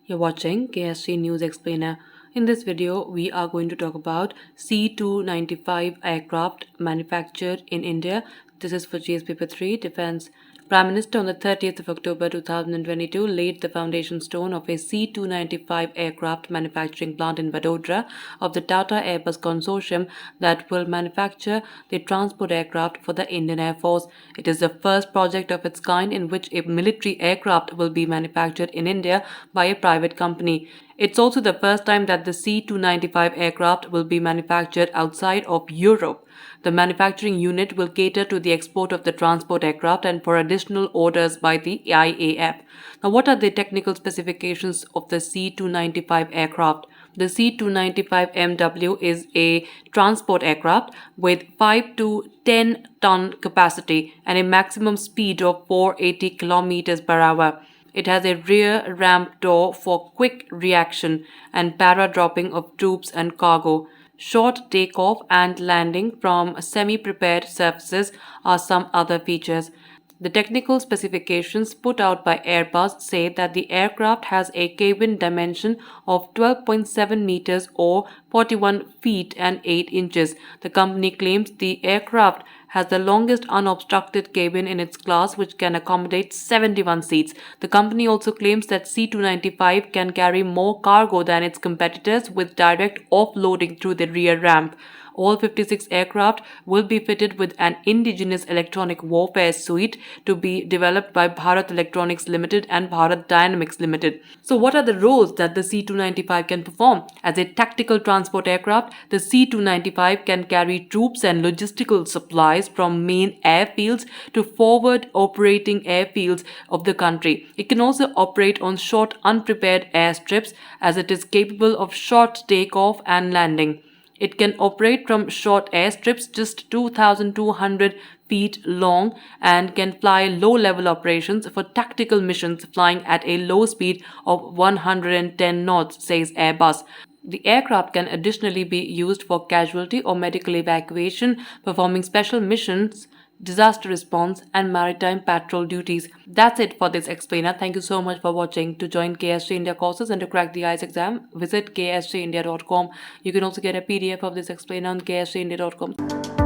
You're watching KSG News Explainer. In this video, we are going to talk about C295 aircraft manufactured in India. This is for GS Paper 3 Defense. Prime Minister on the 30th of October 2022 laid the foundation stone of a C295 aircraft manufacturing plant in Vadodara of the Tata-Airbus consortium that will manufacture the transport aircraft for the Indian Air Force. It is the first project of its kind in which a military aircraft will be manufactured in India by a private company. It's also the first time that the C295 aircraft will be manufactured outside of Europe. The manufacturing unit will cater to the export of the transport aircraft and for additional orders by the IAF. Now, what are the technical specifications of the C295 aircraft? The C295MW is a transport aircraft with 5 to 10 ton capacity and a maximum speed of 480 kilometers per hour. It has a rear ramp door for quick reaction and para-dropping of troops and cargo. Short takeoff and landing from semi-prepared surfaces are some other features. The technical specifications put out by Airbus say that the aircraft has a cabin dimension of 12.7 meters or 41 feet and 8 inches. The company claims the aircraft has the longest unobstructed cabin in its class, which can accommodate 71 seats. The company also claims that C295 can carry more cargo than its competitors with direct offloading through the rear ramp. All 56 aircraft will be fitted with an indigenous electronic warfare suite to be developed by Bharat Electronics Limited and Bharat Dynamics Limited. So what are the roles that the C295 can perform? As a tactical transport aircraft, the C295 can carry troops and logistical supplies from main airfields to forward operating airfields of the country. It can also operate on short unprepared airstrips as it is capable of short takeoff and landing. It can operate from short airstrips just 2,200 feet long and can fly low-level operations for tactical missions flying at a low speed of 110 knots, says Airbus. The aircraft can additionally be used for casualty or medical evacuation, performing special missions, disaster response, and maritime patrol duties. That's it for this explainer. Thank you so much for watching. To join KSG India courses and to crack the IELTS exam, visit ksgindia.com. You can also get a PDF of this explainer on ksgindia.com.